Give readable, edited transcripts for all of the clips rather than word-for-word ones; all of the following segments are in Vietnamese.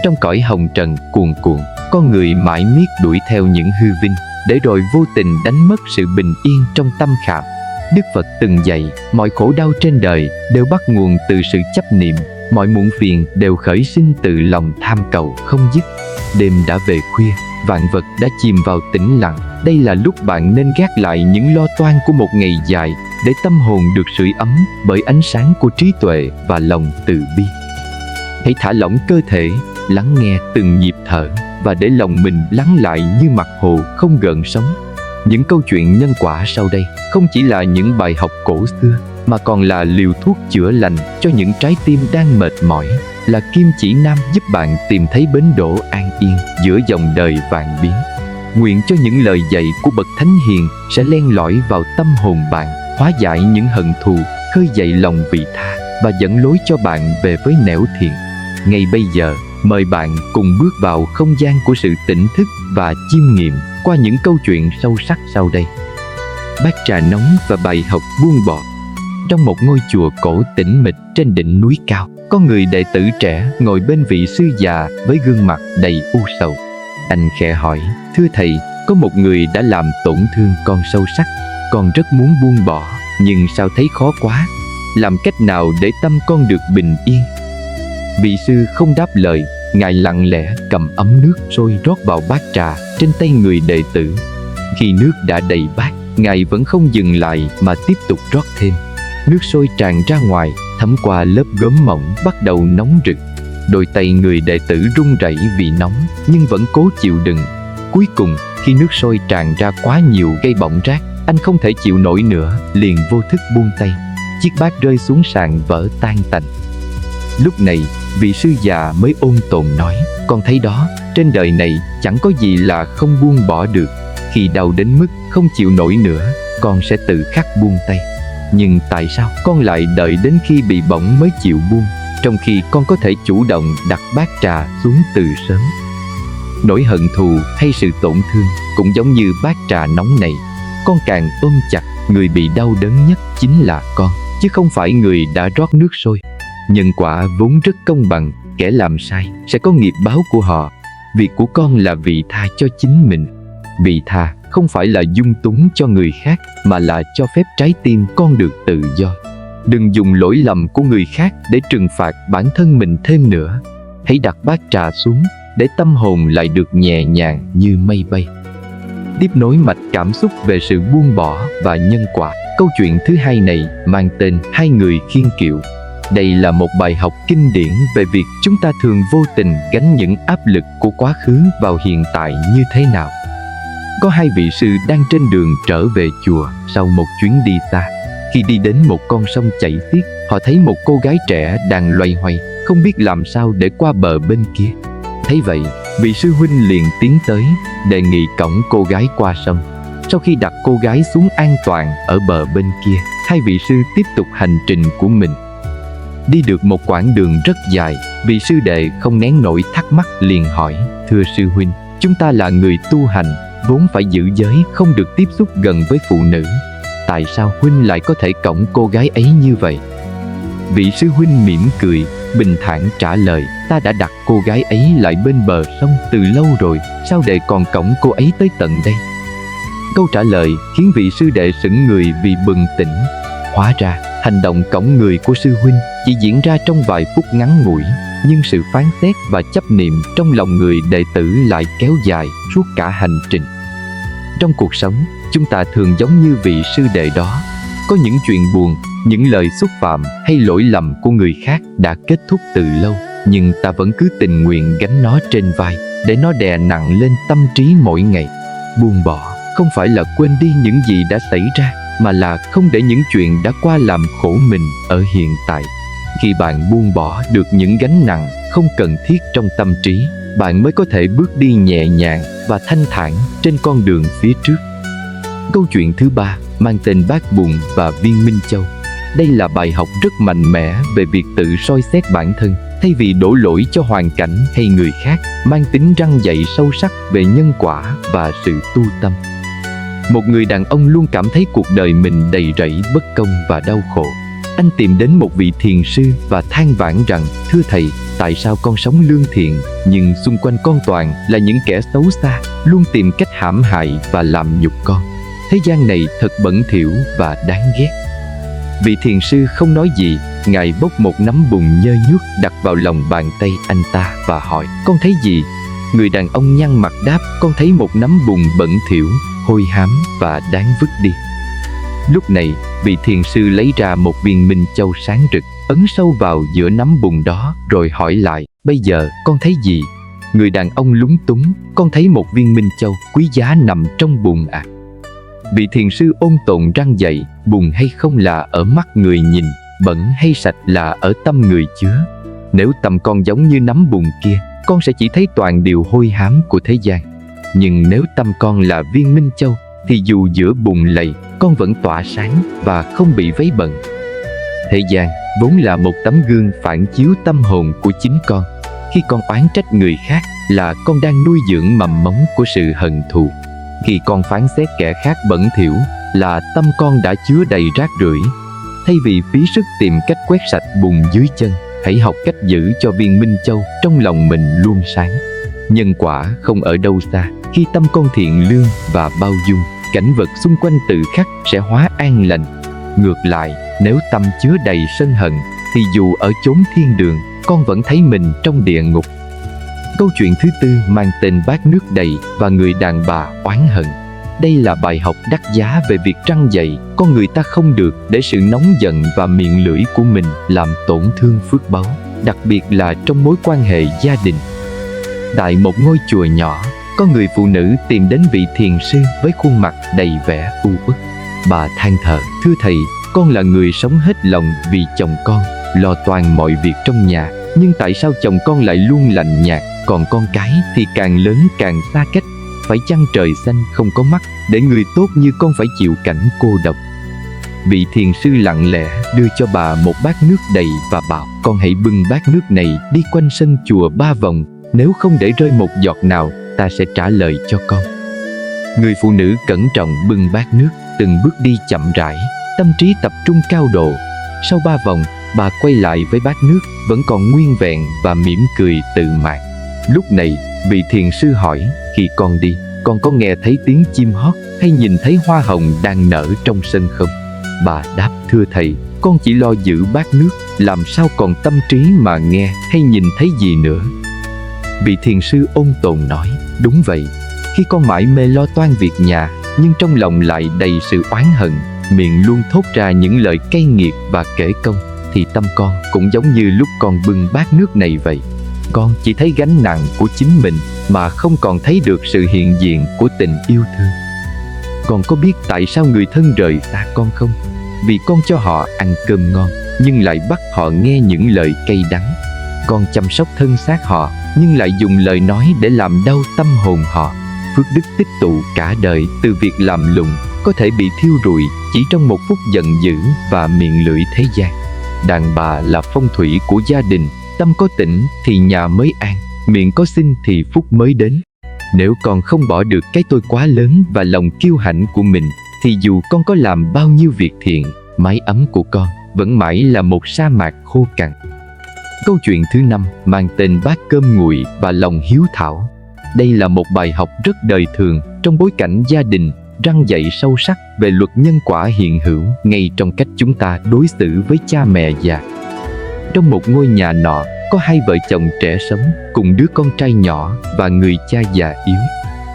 Trong cõi hồng trần cuồn cuộn, con người mãi miết đuổi theo những hư vinh, để rồi vô tình đánh mất sự bình yên trong tâm khảm. Đức Phật từng dạy, mọi khổ đau trên đời đều bắt nguồn từ sự chấp niệm, mọi muộn phiền đều khởi sinh từ lòng tham cầu không dứt. Đêm đã về khuya, vạn vật đã chìm vào tĩnh lặng. Đây là lúc bạn nên gác lại những lo toan của một ngày dài, để tâm hồn được sưởi ấm bởi ánh sáng của trí tuệ và lòng từ bi. Hãy thả lỏng cơ thể, lắng nghe từng nhịp thở, và để lòng mình lắng lại như mặt hồ không gợn sóng. Những câu chuyện nhân quả sau đây không chỉ là những bài học cổ xưa, mà còn là liều thuốc chữa lành cho những trái tim đang mệt mỏi, là kim chỉ nam giúp bạn tìm thấy bến đỗ an yên giữa dòng đời vạn biến. Nguyện cho những lời dạy của bậc thánh hiền sẽ len lỏi vào tâm hồn bạn, hóa giải những hận thù, khơi dậy lòng vị tha và dẫn lối cho bạn về với nẻo thiện. Ngay bây giờ, mời bạn cùng bước vào không gian của sự tỉnh thức và chiêm nghiệm qua những câu chuyện sâu sắc sau đây. Bát trà nóng và bài học buông bỏ. Trong một ngôi chùa cổ tĩnh mịch trên đỉnh núi cao, có người đệ tử trẻ ngồi bên vị sư già với gương mặt đầy u sầu. Anh khẽ hỏi: "Thưa thầy, có một người đã làm tổn thương con sâu sắc. Con rất muốn buông bỏ, nhưng sao thấy khó quá. Làm cách nào để tâm con được bình yên?" Vị sư không đáp lời. Ngài lặng lẽ cầm ấm nước sôi rót vào bát trà trên tay người đệ tử. Khi nước đã đầy bát, Ngài vẫn không dừng lại mà tiếp tục rót thêm. Nước sôi tràn ra ngoài, thấm qua lớp gốm mỏng bắt đầu nóng rực. Đôi tay người đệ tử run rẩy vì nóng, nhưng vẫn cố chịu đựng. Cuối cùng, khi nước sôi tràn ra quá nhiều gây bỏng rát, anh không thể chịu nổi nữa, liền vô thức buông tay. Chiếc bát rơi xuống sàn vỡ tan tành. Lúc này, vị sư già mới ôn tồn nói: "Con thấy đó, trên đời này chẳng có gì là không buông bỏ được. Khi đau đến mức không chịu nổi nữa, con sẽ tự khắc buông tay. Nhưng tại sao con lại đợi đến khi bị bỏng mới chịu buông, trong khi con có thể chủ động đặt bát trà xuống từ sớm?" Nỗi hận thù hay sự tổn thương cũng giống như bát trà nóng này. Con càng ôm chặt, người bị đau đớn nhất chính là con, chứ không phải người đã rót nước sôi. Nhân quả vốn rất công bằng, kẻ làm sai sẽ có nghiệp báo của họ. Việc của con là vị tha cho chính mình. Vị tha không phải là dung túng cho người khác, mà là cho phép trái tim con được tự do. Đừng dùng lỗi lầm của người khác để trừng phạt bản thân mình thêm nữa. Hãy đặt bát trà xuống để tâm hồn lại được nhẹ nhàng như mây bay. Tiếp nối mạch cảm xúc về sự buông bỏ và nhân quả, câu chuyện thứ hai này mang tên Hai người khiêng kiệu. Đây là một bài học kinh điển về việc chúng ta thường vô tình gánh những áp lực của quá khứ vào hiện tại như thế nào. Có hai vị sư đang trên đường trở về chùa sau một chuyến đi xa. Khi đi đến một con sông chảy xiết, họ thấy một cô gái trẻ đang loay hoay, không biết làm sao để qua bờ bên kia. Thấy vậy, vị sư huynh liền tiến tới, đề nghị cõng cô gái qua sông. Sau khi đặt cô gái xuống an toàn ở bờ bên kia, hai vị sư tiếp tục hành trình của mình. Đi được một quãng đường rất dài, vị sư đệ không nén nổi thắc mắc liền hỏi: "Thưa sư huynh, chúng ta là người tu hành, vốn phải giữ giới, không được tiếp xúc gần với phụ nữ. Tại sao huynh lại có thể cõng cô gái ấy như vậy?" Vị sư huynh mỉm cười, bình thản trả lời: "Ta đã đặt cô gái ấy lại bên bờ sông từ lâu rồi, sao đệ còn cõng cô ấy tới tận đây?" Câu trả lời khiến vị sư đệ sững người vì bừng tỉnh. Hóa ra, hành động cõng người của sư huynh chỉ diễn ra trong vài phút ngắn ngủi, nhưng sự phán xét và chấp niệm trong lòng người đệ tử lại kéo dài suốt cả hành trình. Trong cuộc sống, chúng ta thường giống như vị sư đệ đó. Có những chuyện buồn, những lời xúc phạm hay lỗi lầm của người khác đã kết thúc từ lâu, nhưng ta vẫn cứ tình nguyện gánh nó trên vai, để nó đè nặng lên tâm trí mỗi ngày. Buông bỏ không phải là quên đi những gì đã xảy ra, mà là không để những chuyện đã qua làm khổ mình ở hiện tại. Khi bạn buông bỏ được những gánh nặng không cần thiết trong tâm trí, bạn mới có thể bước đi nhẹ nhàng và thanh thản trên con đường phía trước. Câu chuyện thứ ba mang tên Bát Bùn và Viên Minh Châu. Đây là bài học rất mạnh mẽ về việc tự soi xét bản thân, thay vì đổ lỗi cho hoàn cảnh hay người khác, mang tính răn dạy sâu sắc về nhân quả và sự tu tâm. Một người đàn ông luôn cảm thấy cuộc đời mình đầy rẫy bất công và đau khổ. Anh tìm đến một vị thiền sư và than vãn rằng: thưa thầy, tại sao con sống lương thiện nhưng xung quanh con toàn là những kẻ xấu xa, luôn tìm cách hãm hại và làm nhục con. Thế gian này thật bẩn thỉu và đáng ghét. Vị thiền sư không nói gì. Ngài bốc một nắm bùn nhơ nhuốc đặt vào lòng bàn tay anh ta và hỏi: con thấy gì? Người đàn ông nhăn mặt đáp: con thấy một nắm bùn bẩn thỉu, hôi hám và đáng vứt đi. Lúc này, vị thiền sư lấy ra một viên minh châu sáng rực, ấn sâu vào giữa nắm bùn đó rồi hỏi lại: bây giờ con thấy gì? Người đàn ông lúng túng: con thấy một viên minh châu quý giá nằm trong bùn ạ. Vị thiền sư ôn tồn răn dạy: bùn hay không là ở mắt người nhìn, bẩn hay sạch là ở tâm người chứa. Nếu tâm con giống như nắm bùn kia, con sẽ chỉ thấy toàn điều hôi hám của thế gian. Nhưng nếu tâm con là viên minh châu, thì dù giữa bùn lầy, con vẫn tỏa sáng và không bị vấy bẩn. Thế gian vốn là một tấm gương phản chiếu tâm hồn của chính con. Khi con oán trách người khác là con đang nuôi dưỡng mầm mống của sự hận thù. Khi con phán xét kẻ khác bẩn thỉu là tâm con đã chứa đầy rác rưởi. Thay vì phí sức tìm cách quét sạch bùn dưới chân, hãy học cách giữ cho viên minh châu trong lòng mình luôn sáng. Nhân quả không ở đâu xa. Khi tâm con thiện lương và bao dung, cảnh vật xung quanh tự khắc sẽ hóa an lành. Ngược lại, nếu tâm chứa đầy sân hận, thì dù ở chốn thiên đường, con vẫn thấy mình trong địa ngục. Câu chuyện thứ tư mang tên Bát nước đầy và người đàn bà oán hận. Đây là bài học đắt giá về việc răn dạy con người ta không được để sự nóng giận và miệng lưỡi của mình làm tổn thương phước báu, đặc biệt là trong mối quan hệ gia đình. Tại một ngôi chùa nhỏ, có người phụ nữ tìm đến vị thiền sư với khuôn mặt đầy vẻ u uất. Bà than thở: thưa thầy, con là người sống hết lòng vì chồng con, lo toàn mọi việc trong nhà. Nhưng tại sao chồng con lại luôn lạnh nhạt, còn con cái thì càng lớn càng xa cách? Phải chăng trời xanh không có mắt để người tốt như con phải chịu cảnh cô độc? Vị thiền sư lặng lẽ đưa cho bà một bát nước đầy và bảo: con hãy bưng bát nước này đi quanh sân chùa 3 vòng. Nếu không để rơi một giọt nào, ta sẽ trả lời cho con. Người phụ nữ cẩn trọng bưng bát nước, từng bước đi chậm rãi, tâm trí tập trung cao độ. Sau 3 vòng, bà quay lại với bát nước vẫn còn nguyên vẹn và mỉm cười tự mãn. Lúc này, vị thiền sư hỏi: khi con đi, con có nghe thấy tiếng chim hót hay nhìn thấy hoa hồng đang nở trong sân không? Bà đáp: thưa thầy, con chỉ lo giữ bát nước, làm sao còn tâm trí mà nghe hay nhìn thấy gì nữa. Vị thiền sư ôn tồn nói: đúng vậy, khi con mải mê lo toan việc nhà, nhưng trong lòng lại đầy sự oán hận, miệng luôn thốt ra những lời cay nghiệt và kể công, thì tâm con cũng giống như lúc con bưng bát nước này vậy. Con chỉ thấy gánh nặng của chính mình mà không còn thấy được sự hiện diện của tình yêu thương. Con có biết tại sao người thân rời xa con không? Vì con cho họ ăn cơm ngon, nhưng lại bắt họ nghe những lời cay đắng. Con chăm sóc thân xác họ, nhưng lại dùng lời nói để làm đau tâm hồn họ. Phước đức tích tụ cả đời từ việc làm lụng có thể bị thiêu rụi chỉ trong một phút giận dữ và miệng lưỡi thế gian. Đàn bà là phong thủy của gia đình, tâm có tĩnh thì nhà mới an, miệng có xin thì phúc mới đến. Nếu con không bỏ được cái tôi quá lớn và lòng kiêu hãnh của mình, thì dù con có làm bao nhiêu việc thiện, mái ấm của con vẫn mãi là một sa mạc khô cằn. Câu chuyện thứ 5 mang tên Bát cơm nguội và lòng hiếu thảo. Đây là một bài học rất đời thường trong bối cảnh gia đình, răn dạy sâu sắc về luật nhân quả hiện hữu ngay trong cách chúng ta đối xử với cha mẹ già. Trong một ngôi nhà nọ, có 2 vợ chồng trẻ sống cùng đứa con trai nhỏ và người cha già yếu.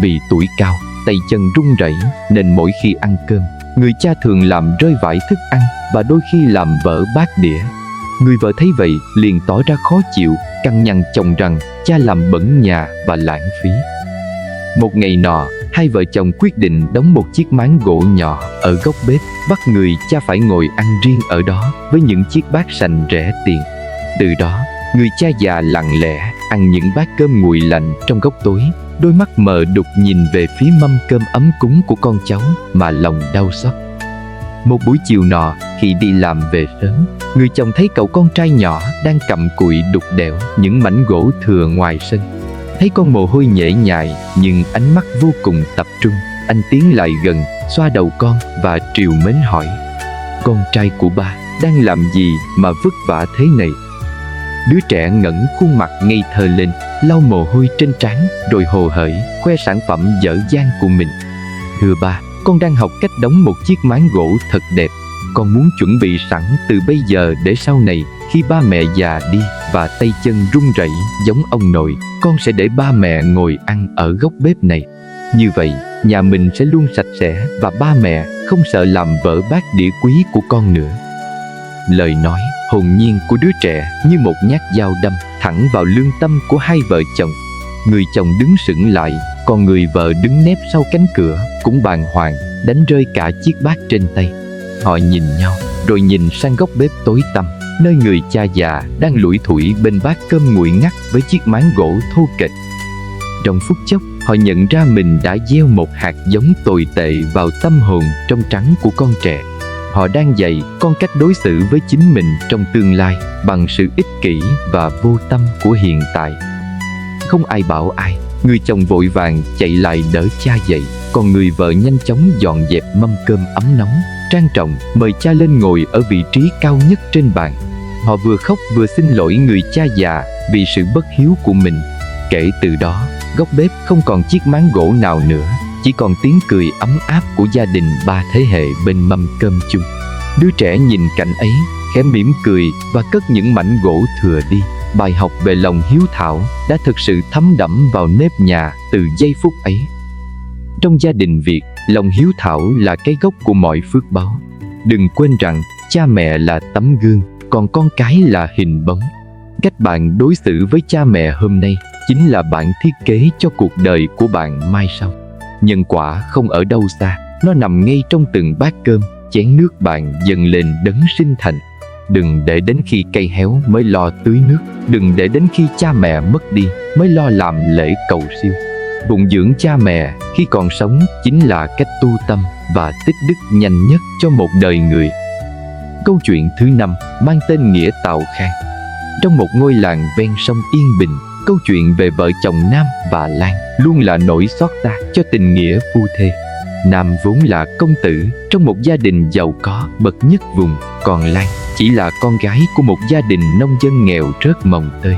Vì tuổi cao, tay chân run rẩy nên mỗi khi ăn cơm, người cha thường làm rơi vãi thức ăn và đôi khi làm vỡ bát đĩa. Người vợ thấy vậy liền tỏ ra khó chịu, cằn nhằn chồng rằng cha làm bẩn nhà và lãng phí. Một ngày nọ, 2 vợ chồng quyết định đóng một chiếc máng gỗ nhỏ ở góc bếp, bắt người cha phải ngồi ăn riêng ở đó với những chiếc bát sành rẻ tiền. Từ đó, người cha già lặng lẽ ăn những bát cơm nguội lạnh trong góc tối, đôi mắt mờ đục nhìn về phía mâm cơm ấm cúng của con cháu mà lòng đau xót. Một buổi chiều nọ, khi đi làm về sớm, người chồng thấy cậu con trai nhỏ đang cặm cụi đục đẽo những mảnh gỗ thừa ngoài sân. Thấy con mồ hôi nhễ nhại nhưng ánh mắt vô cùng tập trung, anh tiến lại gần, xoa đầu con và trìu mến hỏi: con trai của ba, đang làm gì mà vất vả thế này? Đứa trẻ ngẩng khuôn mặt ngây thơ lên, lau mồ hôi trên trán, rồi hồ hởi khoe sản phẩm dở dang của mình. Thưa ba, con đang học cách đóng một chiếc máng gỗ thật đẹp. Con muốn chuẩn bị sẵn từ bây giờ để sau này khi ba mẹ già đi và tay chân run rẩy giống ông nội, con sẽ để ba mẹ ngồi ăn ở góc bếp này. Như vậy, nhà mình sẽ luôn sạch sẽ và ba mẹ không sợ làm vỡ bát đĩa quý của con nữa. Lời nói hồn nhiên của đứa trẻ như một nhát dao đâm thẳng vào lương tâm của hai vợ chồng. Người chồng đứng sững lại, còn người vợ đứng nép sau cánh cửa cũng bàng hoàng, đánh rơi cả chiếc bát trên tay. Họ nhìn nhau, rồi nhìn sang góc bếp tối tăm, nơi người cha già đang lủi thủi bên bát cơm nguội ngắt với chiếc máng gỗ thô kệch. Trong phút chốc, họ nhận ra mình đã gieo một hạt giống tồi tệ vào tâm hồn trong trắng của con trẻ. Họ đang dạy con cách đối xử với chính mình trong tương lai bằng sự ích kỷ và vô tâm của hiện tại. Không ai bảo ai, người chồng vội vàng chạy lại đỡ cha dậy, còn người vợ nhanh chóng dọn dẹp mâm cơm ấm nóng, trang trọng mời cha lên ngồi ở vị trí cao nhất trên bàn. Họ vừa khóc vừa xin lỗi người cha già vì sự bất hiếu của mình. Kể từ đó, góc bếp không còn chiếc máng gỗ nào nữa, chỉ còn tiếng cười ấm áp của gia đình ba thế hệ bên mâm cơm chung. Đứa trẻ nhìn cảnh ấy, khẽ mỉm cười và cất những mảnh gỗ thừa đi. Bài học về lòng hiếu thảo đã thực sự thấm đẫm vào nếp nhà từ giây phút ấy. Trong gia đình Việt, lòng hiếu thảo là cái gốc của mọi phước báu. Đừng quên rằng cha mẹ là tấm gương, còn con cái là hình bóng. Cách bạn đối xử với cha mẹ hôm nay chính là bản thiết kế cho cuộc đời của bạn mai sau. Nhân quả không ở đâu xa, nó nằm ngay trong từng bát cơm, chén nước bạn dâng lên đấng sinh thành. Đừng để đến khi cây héo mới lo tưới nước. Đừng để đến khi cha mẹ mất đi mới lo làm lễ cầu siêu. Phụng dưỡng cha mẹ khi còn sống chính là cách tu tâm và tích đức nhanh nhất cho một đời người. Câu chuyện thứ 5 mang tên Nghĩa Tào Khang. Trong một ngôi làng ven sông yên bình, câu chuyện về vợ chồng Nam và Lan luôn là nỗi xót xa cho tình nghĩa phu thê. Nam vốn là công tử trong một gia đình giàu có bậc nhất vùng, còn Lan chỉ là con gái của một gia đình nông dân nghèo rớt mồng tơi.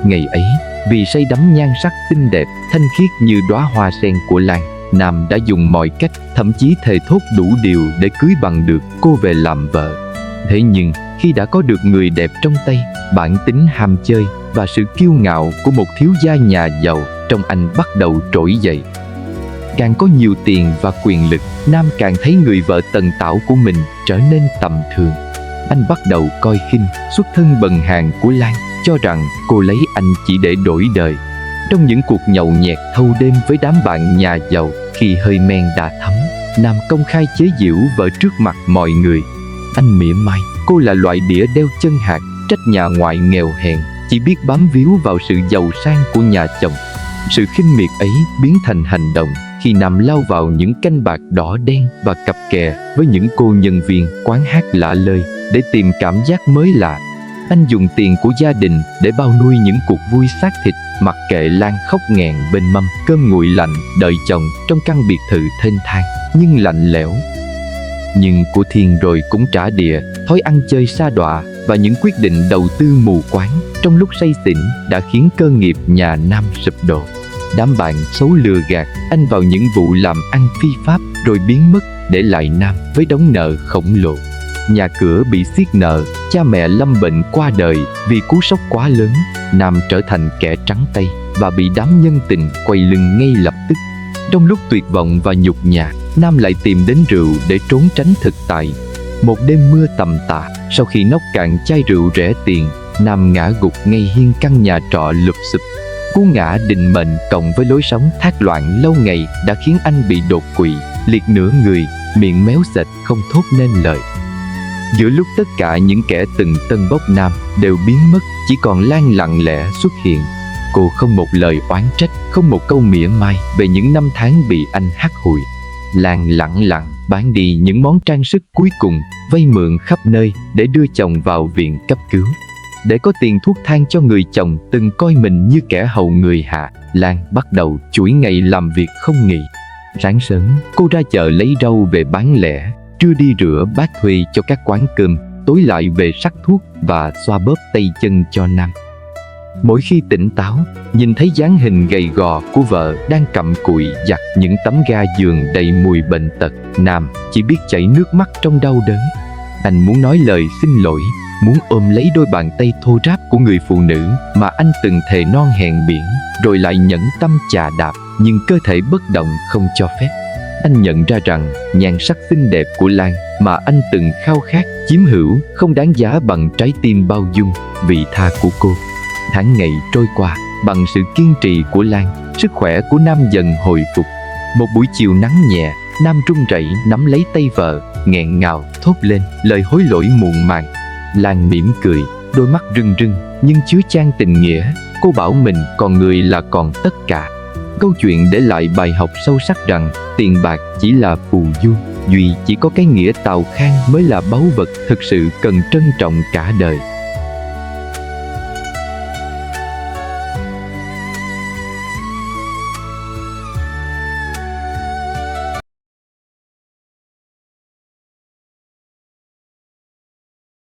Ngày ấy, vì say đắm nhan sắc xinh đẹp, thanh khiết như đóa hoa sen của Lan, Nam đã dùng mọi cách, thậm chí thề thốt đủ điều để cưới bằng được cô về làm vợ. Thế nhưng, khi đã có được người đẹp trong tay, bản tính ham chơi và sự kiêu ngạo của một thiếu gia nhà giàu trong anh bắt đầu trỗi dậy. Càng có nhiều tiền và quyền lực, Nam càng thấy người vợ tần tảo của mình trở nên tầm thường. Anh bắt đầu coi khinh xuất thân bần hàn của Lan, cho rằng cô lấy anh chỉ để đổi đời. Trong những cuộc nhậu nhẹt thâu đêm với đám bạn nhà giàu, khi hơi men đã thấm, Nam công khai chế giễu vợ trước mặt mọi người. Anh mỉa mai cô là loại đĩa đeo chân hạt, trách nhà ngoại nghèo hèn, chỉ biết bám víu vào sự giàu sang của nhà chồng. Sự khinh miệt ấy biến thành hành động khi Nam lao vào những canh bạc đỏ đen và cặp kè với những cô nhân viên quán hát lạ lơi để tìm cảm giác mới lạ. Anh dùng tiền của gia đình để bao nuôi những cuộc vui xác thịt, mặc kệ Lan khóc nghẹn bên mâm cơm nguội lạnh đợi chồng trong căn biệt thự thênh thang nhưng lạnh lẽo. Nhưng của Thiên rồi cũng trả đĩa, thói ăn chơi sa đọa và những quyết định đầu tư mù quáng trong lúc say xỉn đã khiến cơ nghiệp nhà Nam sụp đổ. Đám bạn xấu lừa gạt anh vào những vụ làm ăn phi pháp rồi biến mất, để lại Nam với đống nợ khổng lồ. Nhà cửa bị xiết nợ, cha mẹ lâm bệnh qua đời vì cú sốc quá lớn. Nam trở thành kẻ trắng tay và bị đám nhân tình quay lưng ngay lập tức. Trong lúc tuyệt vọng và nhục nhã, Nam lại tìm đến rượu để trốn tránh thực tại. Một đêm mưa tầm tã, sau khi nốc cạn chai rượu rẻ tiền, Nam ngã gục ngay hiên căn nhà trọ lụp xụp. Cú ngã định mệnh cộng với lối sống thác loạn lâu ngày đã khiến anh bị đột quỵ, liệt nửa người, miệng méo sệt không thốt nên lời. Giữa lúc tất cả những kẻ từng tân bốc Nam đều biến mất, chỉ còn Lan lặng lẽ xuất hiện. Cô không một lời oán trách, không một câu mỉa mai về những năm tháng bị anh hắt hủi. Lan lẳng lặng bán đi những món trang sức cuối cùng, vay mượn khắp nơi để đưa chồng vào viện cấp cứu. Để có tiền thuốc thang cho người chồng từng coi mình như kẻ hầu người hạ, Lan bắt đầu chuỗi ngày làm việc không nghỉ. Sáng sớm, cô ra chợ lấy rau về bán lẻ, trưa đi rửa bát thuê cho các quán cơm, tối lại về sắc thuốc và xoa bóp tay chân cho Nam. Mỗi khi tỉnh táo, nhìn thấy dáng hình gầy gò của vợ đang cặm cụi giặt những tấm ga giường đầy mùi bệnh tật, Nam chỉ biết chảy nước mắt trong đau đớn. Anh muốn nói lời xin lỗi, muốn ôm lấy đôi bàn tay thô ráp của người phụ nữ mà anh từng thề non hẹn biển, rồi lại nhẫn tâm chà đạp, nhưng cơ thể bất động không cho phép. Anh nhận ra rằng nhan sắc xinh đẹp của Lan mà anh từng khao khát, chiếm hữu không đáng giá bằng trái tim bao dung, vị tha của cô. Tháng ngày trôi qua, bằng sự kiên trì của Lan, sức khỏe của Nam dần hồi phục. Một buổi chiều nắng nhẹ, Nam run rẩy nắm lấy tay vợ, nghẹn ngào thốt lên lời hối lỗi muộn màng. Lan mỉm cười, đôi mắt rưng rưng nhưng chứa chan tình nghĩa. Cô bảo mình còn người là còn tất cả. Câu chuyện để lại bài học sâu sắc rằng tiền bạc chỉ là phù du, duy chỉ có cái nghĩa tào khang mới là báu vật thực sự cần trân trọng cả đời.